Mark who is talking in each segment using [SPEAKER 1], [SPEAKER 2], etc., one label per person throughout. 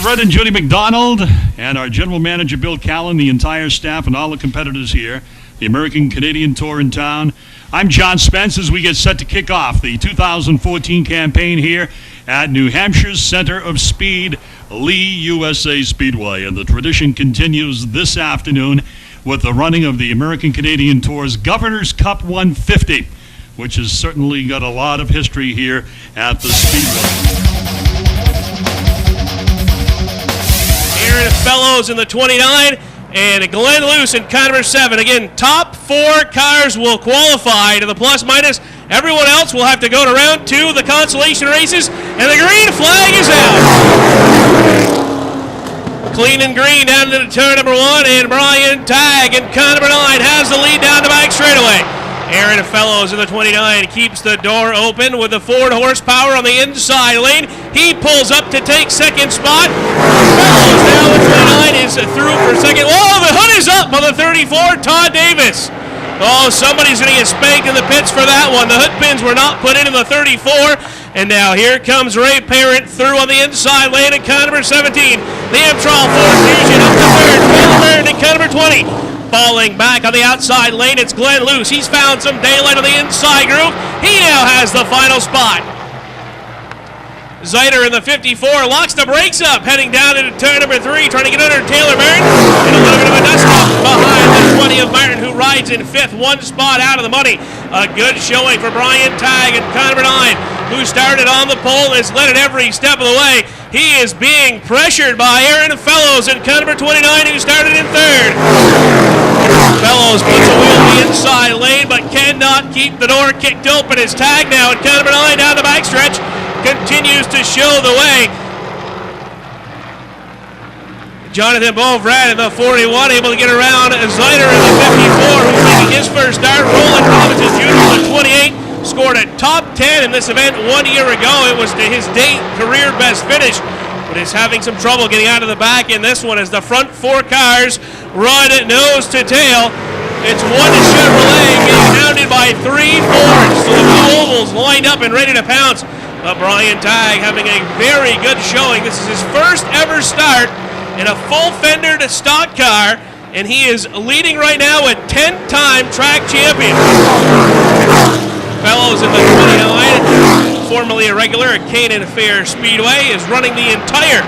[SPEAKER 1] Fred and Judy MacDonald and our general manager Bill Callan, the entire staff and all the competitors here, the American Canadian Tour in town. I'm John Spence as we get set to kick off the 2014 campaign here at New Hampshire's Center of Speed, Lee USA Speedway. And the tradition continues this afternoon with the running of the American Canadian Tour's Governor's Cup 150, which has certainly got a lot of history here at the Speedway.
[SPEAKER 2] Aaron Fellows in the 29 and Glenn Luce in car number 7. Again, top 4 cars will qualify to the plus-minus. Everyone else will have to go to round 2 of the consolation races, and the green flag is out. Clean and green down to the turn number 1, and Brian Tagg in car number 9 has the lead down the back straightaway. Aaron Fellows in the 29 keeps the door open with the Ford horsepower on the inside lane. He pulls up to take second spot. Fellows now in 29 is through for second. Oh, the hood is up on the 34, Todd Davis. Oh, somebody's going to get spanked in the pits for that one. The hood pins were not put into the 34. And now here comes Ray Parent through on the inside lane at car number 17. The Amtrol Ford Fusion up to third. Taylor Byrne at car number 20. Falling back on the outside lane, it's Glenn Luce. He's found some daylight on the inside groove. He now has the final spot. Zeiter in the 54 locks the brakes up, heading down into turn number 3, trying to get under Taylor Byrne. And a little bit of a dust off behind the 20 of Martin, who rides in 5th, 1 spot out of the money. A good showing for Brian Tagg and car number 9, who started on the pole, has led it every step of the way. He is being pressured by Aaron Fellows and car number 29, who started in 3rd. Fellows puts a wheel in the inside lane, but cannot keep the door kicked open. His Tagg now and car number 9 down the backstretch continues to show the way. Jonathan Beauvret in the 41 able to get around Zeiter in the 54, who's making his first start. Roland Robinson Jr. in the 28 scored a top 10 in this event 1 year ago. It was his date career best finish, but is having some trouble getting out of the back in this one as the front 4 cars run nose to tail. It's 1 Chevrolet being hounded by 3 Fords. So the two ovals lined up and ready to pounce. But Brian Tagg having a very good showing. This is his first ever start in a full fendered stock car, and he is leading right now a 10-time track champion. Fellows in the 29, formerly a regular at Canaan Fair Speedway, is running the entire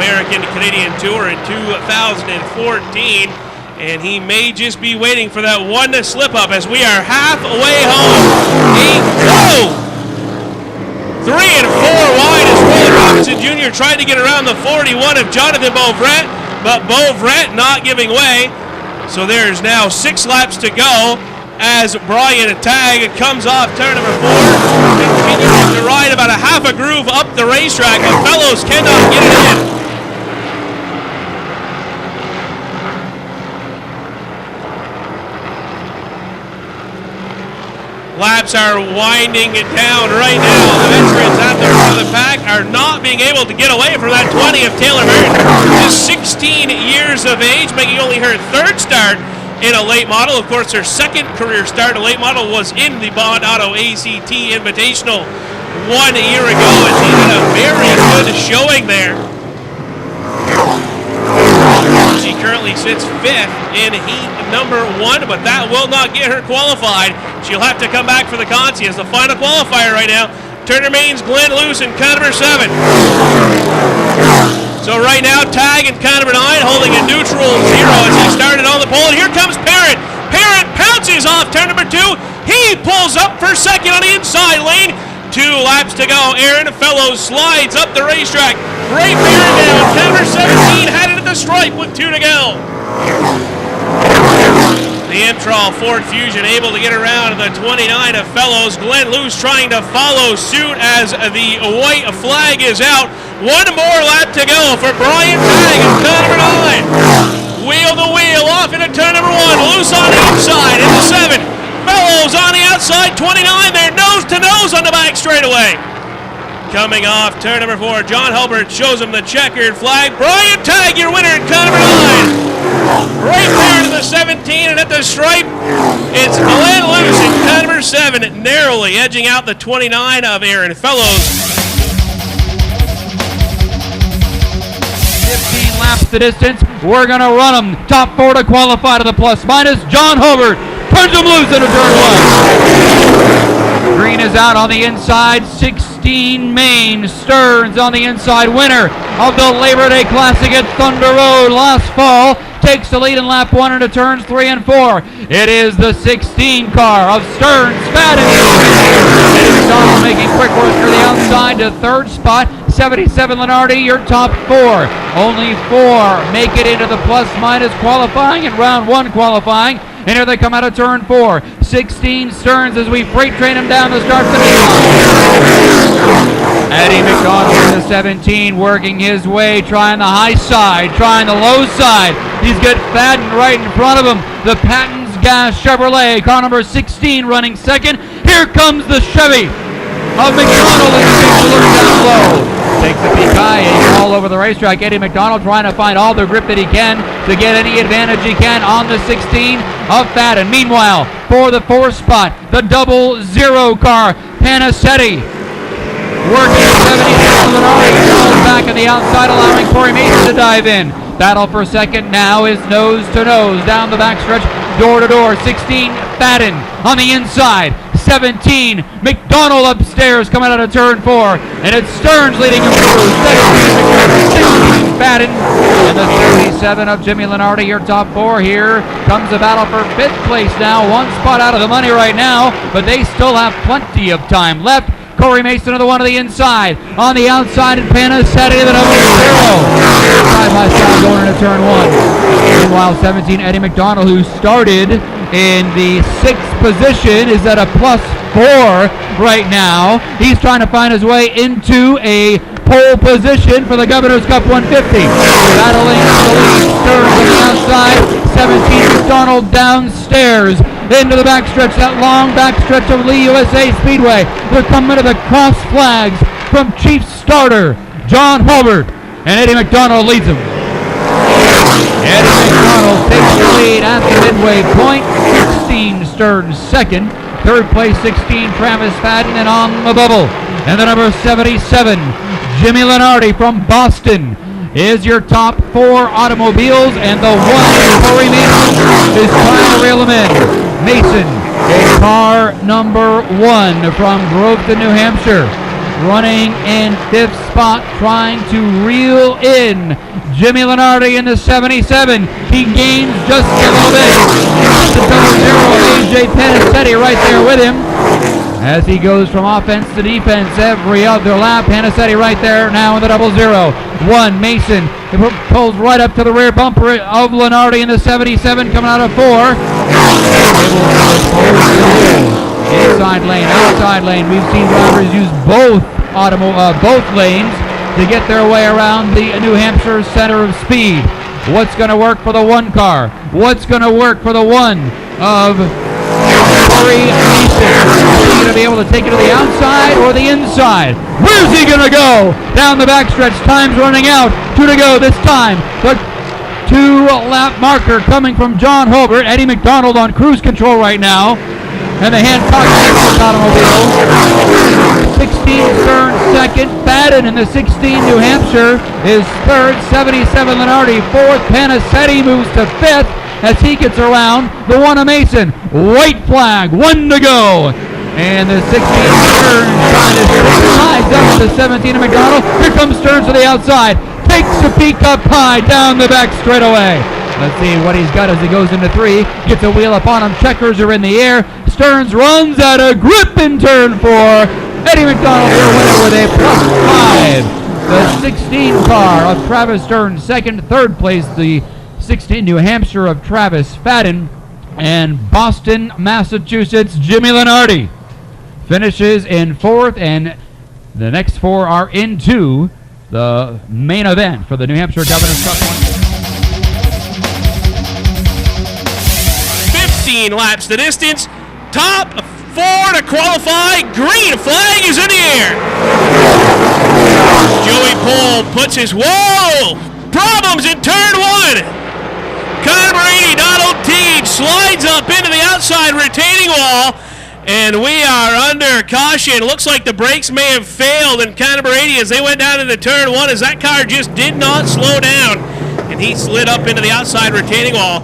[SPEAKER 2] American Canadian Tour in 2014, and he may just be waiting for that one slip-up as we are halfway home. 3 and 4 wide as Roland Robinson Jr. tried to get around the 41 of Jonathan Beauvret, but Beauvret not giving way. So there's now 6 laps to go as Brian Tagg comes off turn number 4, continuing to ride about a half a groove up the racetrack, but Fellows cannot get it in. Laps are winding it down right now. The veterans out there for the pack are not being able to get away from that 20 of Taylor Byrne. Just 16 years of age, making only her 3rd start in a late model. Of course, her 2nd career start, a late model, was in the Bond Auto ACT Invitational 1 year ago, and she had a very good showing there. She currently sits 5th in heat number 1, but that will not get her qualified. She'll have to come back for the Consi as the final qualifier right now. Turner Main's Glenn Luce in car number 7. So right now, Tagg in car number 9 holding a neutral 0 as he started on the pole. And here comes Parent. Parent pounces off turn number 2. He pulls up for 2nd on the inside lane. 2 laps to go. Aaron Fellows slides up the racetrack. Ray Parent down. Car number 17 had it at the stripe with 2 to go. The Amtrol Ford Fusion able to get around the 29 of Fellows. Glenn Luce trying to follow suit as the white flag is out. 1 more lap to go for Brian Tagg in car number 9. Wheel to wheel off into turn number 1. Luce on the inside into 7. Fellows on the outside, 29. They're nose to nose on the back straightaway. Coming off turn number 4, John Hulbert shows him the checkered flag. Brian Tagg, your winner in car number 9. Right there to the 17, and at the stripe, it's Glenn Luce in car number 7, narrowly edging out the 29 of Aaron Fellows.
[SPEAKER 3] laps the distance. We're going to run them. Top 4 to qualify to the plus-minus. John Hobart turns them loose into turn 1. Green is out on the inside. 16 Maine. Stearns on the inside. Winner of the Labor Day Classic at Thunder Road last fall. Takes the lead in lap 1 into turns 3 and 4. It is the 16 car of Stearns, Fadden. Eddie MacDonald making quick work for the outside to third spot. 77 Lenardi, your top 4. Only 4 make it into the plus-minus qualifying and round 1 qualifying. And here they come out of turn 4. 16 Stearns as we freight train him down the start finish line. Eddie MacDonald in the 17 working his way, trying the high side, trying the low side. He's got Fadden right in front of him. The Patton's Gas Chevrolet, car number 16 running second. Here comes the Chevy of MacDonald and takes a look down low. Takes the Picaille all over the racetrack. Eddie MacDonald trying to find all the grip that he can to get any advantage he can on the 16 of Fadden. Meanwhile, for the 4th spot, the 00 car, Panicetti. Working at 77 Lenardi, back on the outside, allowing Corey Mason to dive in. Battle for second now is nose to nose down the backstretch, door to door. 16 Fadden on the inside. 17 MacDonald upstairs coming out of turn 4, and it's Stearns leading him through. 16 Fadden and the 37 of Jimmy Lenardi, your top 4. Here comes the battle for 5th place now. 1 spot out of the money right now, but they still have plenty of time left. Corey Mason to the one to the inside. On the outside, and Panicetti to the 0. Side by side going into turn 1. Meanwhile, 17 Eddie MacDonald, who started in the 6th position, is at a +4 right now. He's trying to find his way into a pole position for the Governor's Cup 150. Battling the lead. Stearns on the outside. 17 MacDonald downstairs into the backstretch, that long backstretch of Lee USA Speedway. They're coming to the cross flags from Chief Starter John Hobart, and Eddie MacDonald leads him. Eddie MacDonald takes the lead at the midway point. 16 Stearns second. 3rd place 16 Travis Fadden, and on the bubble. And the number 77 Jimmy Lenardi from Boston is your top 4 automobiles, and the 1 Corey Mason is trying to reel him in. Mason, a car number 1 from Groveton, New Hampshire, running in 5th spot, trying to reel in Jimmy Lenardi in the 77. He gains just a little bit. The 00 AJ Panicetti right there with him as he goes from offense to defense every other lap. Panicetti right there now in the 00. 1 Mason pulls right up to the rear bumper of Lenardi in the 77, coming out of 4. Inside lane, outside lane. We've seen drivers use both lanes to get their way around the New Hampshire center of speed. What's going to work for the 1 car? What's going to work for the 1 of Corey Mason? Is he going to be able to take it to the outside or the inside? Where's he going to go? Down the backstretch. Time's running out. 2 to go this time. The 2-lap marker coming from John Hobart. Eddie MacDonald on cruise control right now. And the Hancock automobile. 16 Stearns second. Fadden in the 16 New Hampshire is 3rd. 77 Lenardi 4th. Panicetti moves to 5th as he gets around the 1 of Mason. White flag. 1 to go. And the 16 Stearns trying to slides up to the 17 of MacDonald. Here comes Stearns to the outside. Takes a peek up high down the back straightaway. Let's see what he's got as he goes into 3. Gets a wheel up on him. Checkers are in the air. Stearns runs out of grip in turn 4. Eddie MacDonald your winner with a +5. The 16 car of Travis Stearns second. 3rd place the 16 New Hampshire of Travis Fadden. And Boston, Massachusetts, Jimmy Lenardi finishes in 4th, and the next 4 are into the main event for the New Hampshire Governor's Cup.
[SPEAKER 2] 15 laps the distance. Top 4 to qualify. Green flag is in the air. Joey Pohl puts his problems in turn 1. Car 80 Donald Teague slides up into the outside retaining wall, and we are under caution. Looks like the brakes may have failed in car number 80 as they went down into turn 1, as that car just did not slow down. and he slid up into the outside retaining wall.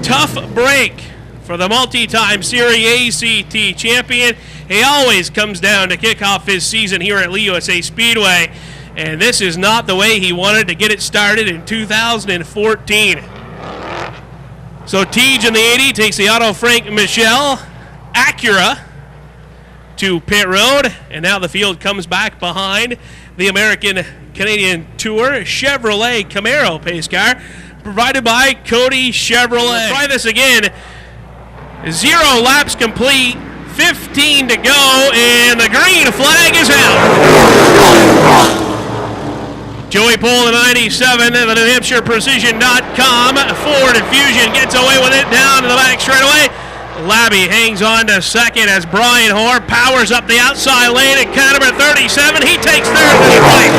[SPEAKER 2] Tough break for the multi-time Series ACT champion. He always comes down to kick off his season here at USA Speedway, and this is not the way he wanted to get it started in 2014. So Tej in the 80 takes the Otto Frank Michel Acura to pit road, and now the field comes back behind the American Canadian Tour Chevrolet Camaro pace car provided by Cody Chevrolet. Let's try this again. 0 laps complete, 15 to go, and the green flag is out. Joey Pole, the 97, the New Hampshire Precision.com. Ford Fusion gets away with it down to the back straightaway. Labby hangs on to second as Brian Hoare powers up the outside lane at car number 37. He takes third to the plate.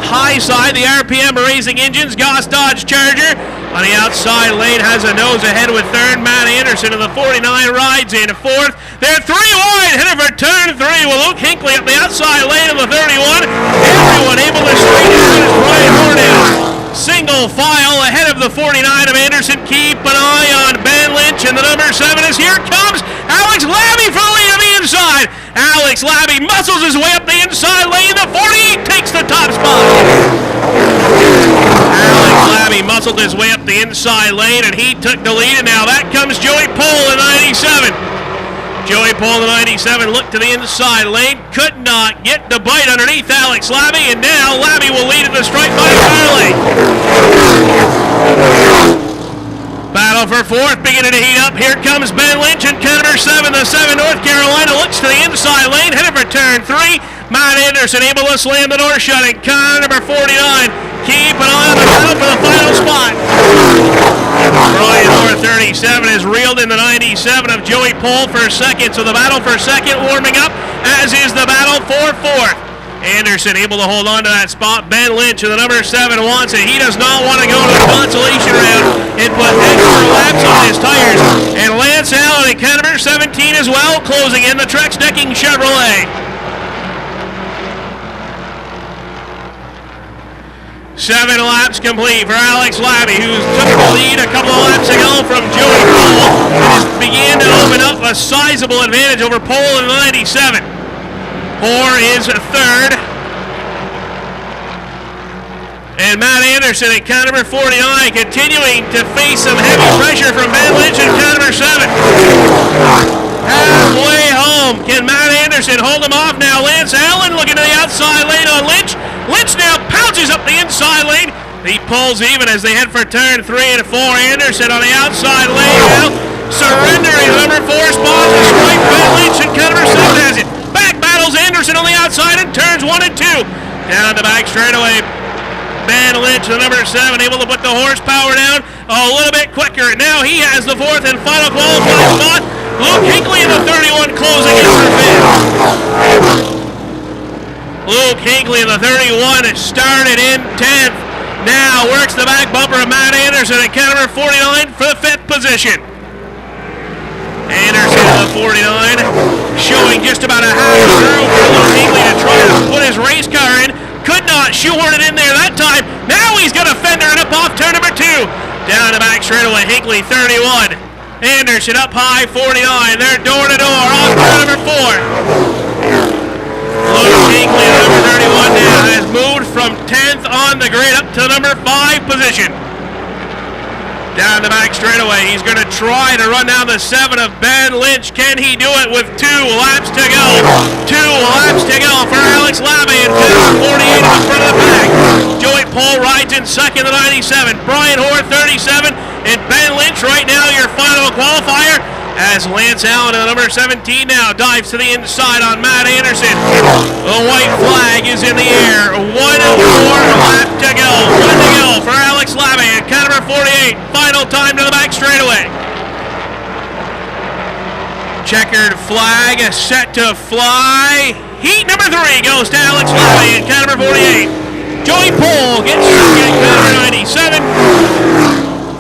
[SPEAKER 2] High side, the RPM Racing Engines, Goss Dodge Charger on the outside lane has a nose ahead with third. Matt Anderson of the 49 rides in fourth. They're 3 wide, headed for turn 3 with Luke Hinckley up the outside lane of the 31. Everyone able to straighten out as Brian Hoare is. Single file ahead of the 49 of Anderson. Keep an eye on Ben Lynch, and the number 7 is here comes Alex Labby for the lead on the inside. Alex Labby muscles his way up the inside lane. The 48 takes the top spot. Alex Labby muscled his way up the inside lane, and he took the lead, and now that comes Joey Pole in 97. Joey Pole, the 97, looked to the inside lane, could not get the bite underneath Alex Labby, and now Labby will lead at the stripe by entirely. Battle for fourth, beginning to heat up. Here comes Ben Lynch and car number 7, the 7 North Carolina, looks to the inside lane, headed for turn 3. Matt Anderson able to slam the door shut, and car number 49, keep an eye on the battle for the final spot. Brian Hoare, 37, is reeled in the 97 of Joey Pole for second, so the battle for second warming up, as is the battle for fourth. Anderson able to hold on to that spot. Ben Lynch of the number 7 wants it. He does not want to go to the consolation round and put extra laps on his tires. And Lance Allen at car number 17 as well, closing in the Trex Decking Chevrolet. 7 laps complete for Alex Labby, who took the lead a couple of laps ago from Joey Pole and began to open up a sizable advantage over Pole in the 97. Hoare is third. And Matt Anderson at car number 49 continuing to face some heavy pressure from Ben Lynch at car number 7. Halfway home. Can Matt Anderson hold him off now? Lance Allen looking to the outside lane on Lynch. Lynch now pounces up the inside lane. He pulls even as they head for turn 3 and 4. Anderson on the outside lane now, surrendering the number 4 spot to strike. Ben Lynch and car number 7 has it. Back battles Anderson on the outside in turns 1 and 2. Down the back straightaway. Ben Lynch, the number 7, able to put the horsepower down a little bit quicker. Now he has the 4th and final qualifying spot. Luke Hinckley in the 31 closing in for 5th. Luke Hinckley in the 31 started in 10th. Now works the back bumper of Matt Anderson at car number 49 for the 5th position. Anderson in the 49 showing just about a half through for Luke Hinckley to try to put his race car in. Could not shoehorn it in there that time. Now he's got a fender and up off turn number 2. Down the back straightaway, Hinckley 31. Anderson up high 49. They're door to door off turn number 4. Luke Hinckley, number 31 now, has moved from 10th on the grid up to the number 5 position. Down the back straightaway, he's going to try to run down the 7 of Ben Lynch. Can he do it with 2 laps to go? 2 laps to go for Alex Labby and 48 in front of the pack. Joey Pole rides in second, the 97. Brian Hoare, 37, and Ben Lynch right now your final qualifier. As Lance Allen, the number 17 now, dives to the inside on Matt Anderson. The white flag is in the air. 1 more lap to go. 1 to go for Alex Labby at car number 48. Final time to the back straightaway. Checkered flag set to fly. Heat number 3 goes to Alex Labby at car number 48. Joey Pole gets second at car number 97.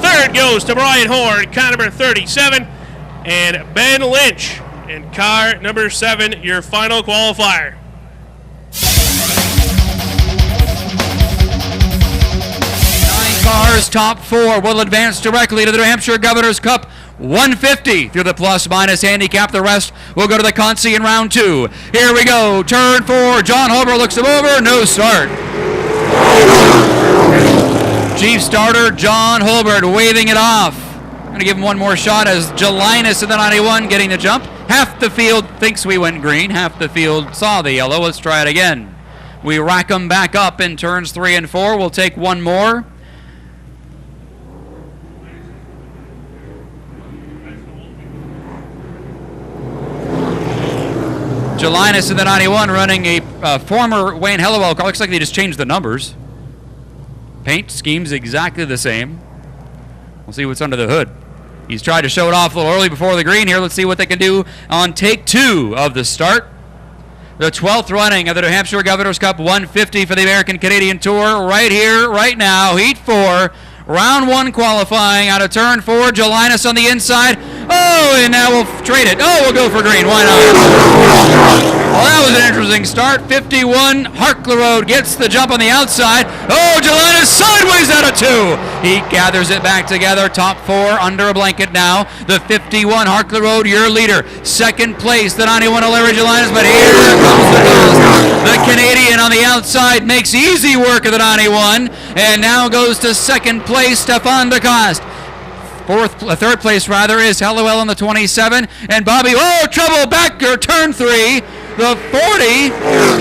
[SPEAKER 2] Third goes to Brian Hoare at car number 37. And Ben Lynch in car number 7, your final qualifier.
[SPEAKER 3] cars, top 4, will advance directly to the New Hampshire Governor's Cup 150 through the plus-minus handicap. The rest will go to the Consi in round 2. Here we go. Turn 4. John Holbert looks him over. No start. Chief starter John Holbert waving it off. Going to give him one more shot as Jelinus in the 91 getting the jump. Half the field thinks we went green. Half the field saw the yellow. Let's try it again. We rack them back up in turns 3 and 4. We'll take one more. Jelinus in the 91 running a former Wayne Hellewell car. Looks like they just changed the numbers. Paint scheme's exactly the same. We'll see what's under the hood. He's tried to show it off a little early before the green here. Let's see what they can do on take 2 of the start. The 12th running of the New Hampshire Governor's Cup 150 for the American Canadian Tour right here, right now. Heat 4, round 1 qualifying out of turn 4. Jelinus on the inside. Oh, and now we'll trade it. Oh, we'll go for green. Why not? Well, that was an interesting start. 51, Harkler gets the jump on the outside. Oh, Jelinus sideways out of 2. He gathers it back together. Top 4 under a blanket now. The 51, Harkler, your leader. Second place, the 91, Larry Jelinus. But here comes the cost. The Canadian on the outside makes easy work of the 91. And now goes to second place, Stefan DeCoste. Third place is Hellewell on the 27, and Bobby, trouble back, turn 3, the 40,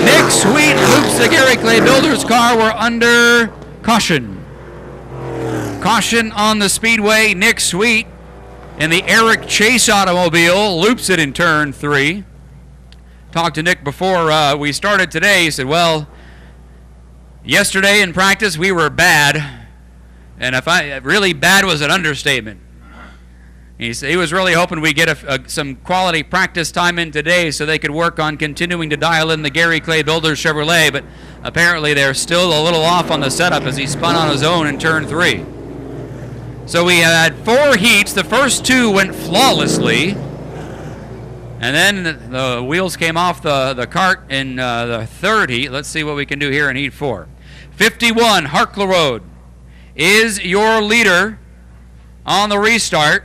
[SPEAKER 3] Nick Sweet loops the Gary Clay Builders car. We're under caution. Caution on the speedway. Nick Sweet in the Eric Chase automobile loops it in turn 3. Talked to Nick before we started today. He said, well, yesterday in practice we were bad. And really bad was an understatement. He was really hoping we get some quality practice time in today so they could work on continuing to dial in the Gary Clay Builders Chevrolet, but apparently they're still a little off on the setup as he spun on his own in turn 3. So we had 4 heats. The first 2 went flawlessly, and then the wheels came off the cart in the third heat. Let's see what we can do here in heat 4. 51, Harkler is your leader on the restart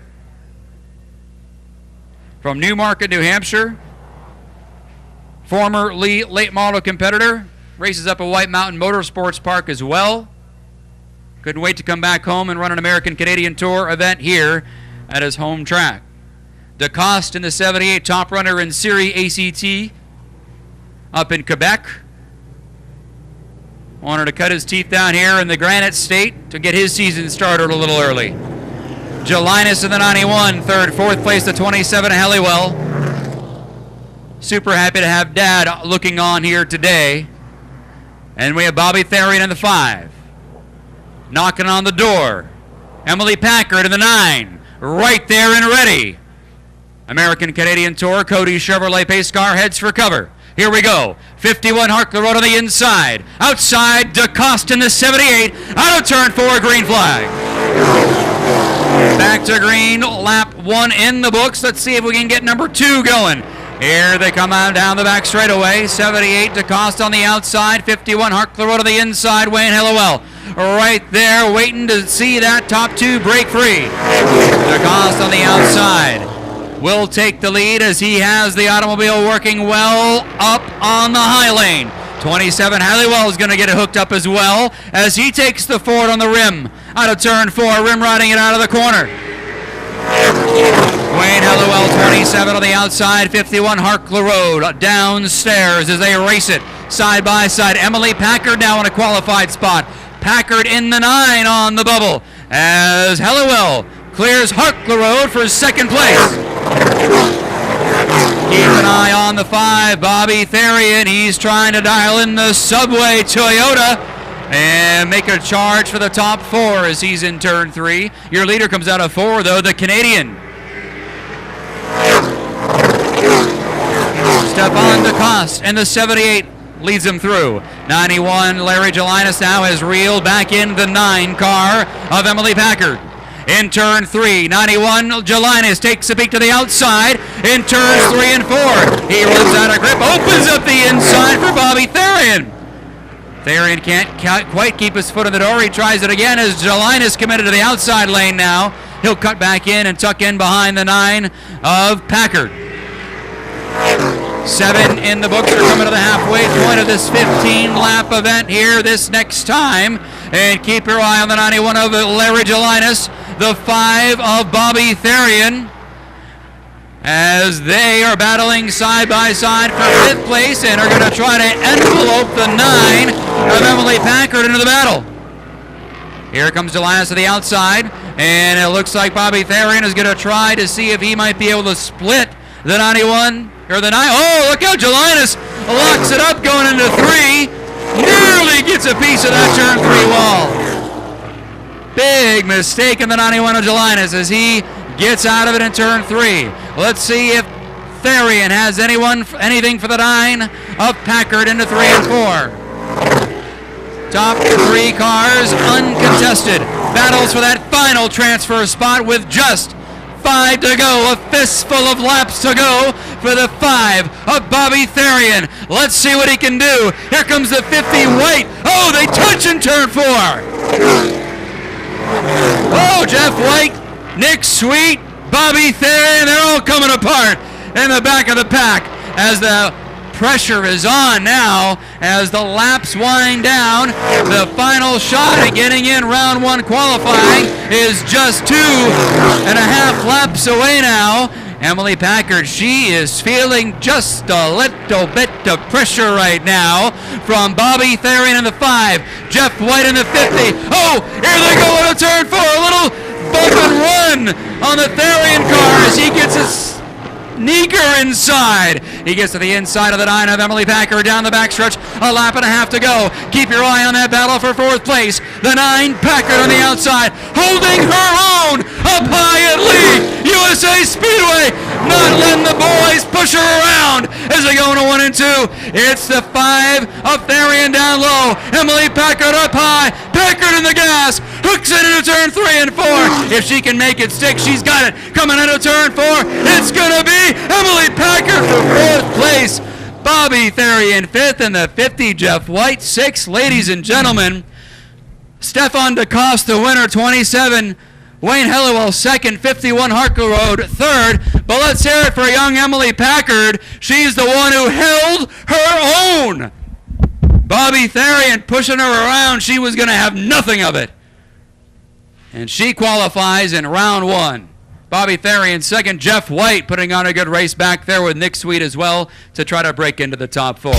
[SPEAKER 3] from Newmarket, New Hampshire. Former late model competitor, races up at White Mountain Motorsports Park as well. Couldn't wait to come back home and run an American Canadian Tour event here at his home track. DeCoste in the 78, top runner in Serie ACT up in Quebec. Wanted to cut his teeth down here in the Granite State to get his season started a little early. Jelinus in the 91, third. Fourth place, the 27, Hellewell. Super happy to have Dad looking on here today. And we have Bobby Therian in the 5. Knocking on the door. Emily Packard in the 9. Right there and ready. American Canadian Tour, Cody Chevrolet pace car heads for cover. Here we go. 51 Harkler on the inside. Outside, DeCoste in the 78. Out of turn 4, green flag. Back to green, lap 1 in the books. Let's see if we can get number 2 going. Here they come out down the back straightaway. 78 DeCoste on the outside. 51 Harkler on the inside. Wayne Hellewell right there waiting to see that top 2 break free. DeCoste on the outside will take the lead as he has the automobile working well up on the high lane. 27 Hellewell is going to get it hooked up as well as he takes the forward on the rim. Out of turn 4, rim riding it out of the corner. Wayne Hellewell, 27 on the outside, 51 Harkler downstairs as they race it side by side. Emily Packard now in a qualified spot. Packard in the 9 on the bubble as Hellewell clears Harkler for second place. Keep an eye on the 5, Bobby Therian. He's trying to dial in the Subway Toyota and make a charge for the top 4 as he's in turn 3. Your leader comes out of 4, though, the Canadian. Stefan DeCoste and the 78 leads him through. 91, Larry Jelinus now has reeled back in the 9 car of Emily Packard. In turn 3, 91, Jelinus takes a peek to the outside. In turns 3 and 4, he runs out of grip, opens up the inside for Bobby Therian. Therian can't quite keep his foot in the door. He tries it again as Jelinas committed to the outside lane now. He'll cut back in and tuck in behind the 9 of Packard. 7 in the books. We're coming to the halfway point of this 15-lap event here this next time. And keep your eye on the 91 of Larry Jelinas, the 5 of Bobby Therian, as they are battling side by side for 5th place and are going to try to envelope the 9 of Emily Packard into the battle. Here comes Jelinas to the outside, and it looks like Bobby Therian is going to try to see if he might be able to split the 91 or the 9. Oh, look out! Jelinas locks it up going into 3. Nearly gets a piece of that turn 3 wall. Big mistake in the 91 of Jelinas as he gets out of it in turn 3. Let's see if Therian has anything for the 9 of Packard into 3 and 4. Top 3 cars uncontested. Battles for that final transfer spot with just 5 to go. A fistful of laps to go for the 5 of Bobby Therian. Let's see what he can do. Here comes the 50 White. Oh, they touch in turn 4. Oh, Jeff White, Nick Sweet, Bobby Therian, they're all coming apart in the back of the pack as the pressure is on now as the laps wind down. The final shot at getting in round 1 qualifying is just 2.5 laps away now. Emily Packard, she is feeling just a little bit of pressure right now from Bobby Therian in the 5, Jeff White in the 50. Oh, here they go on a turn 4, a little bump and run on the Therian car as he gets a sneaker inside. He gets to the inside of the 9 of Emily Packard down the backstretch. A lap and a half to go. Keep your eye on that battle for 4th place. The 9 Packard on the outside, holding her own up high at lead. USA Speedway not letting the boys push her around as they go into 1 and 2. It's the 5 of Therian down low. Emily Packard up high. Packard in the gas. Hooks it into turn 3 and 4. If she can make it stick, she's got it. Coming into turn 4, it's going to be Emily Packard for 4th place. Bobby Therian 5th and the 50, Jeff White 6th. Ladies and gentlemen, Stefan DeCosta winner 27. Wayne Helliwell 2nd, 51 Harker Road 3rd. But let's hear it for young Emily Packard. She's the one who held her own. Bobby Therian pushing her around. She was going to have nothing of it. And she qualifies in round 1. Bobby Therian 2nd, Jeff White putting on a good race back there with Nick Sweet as well to try to break into the top 4.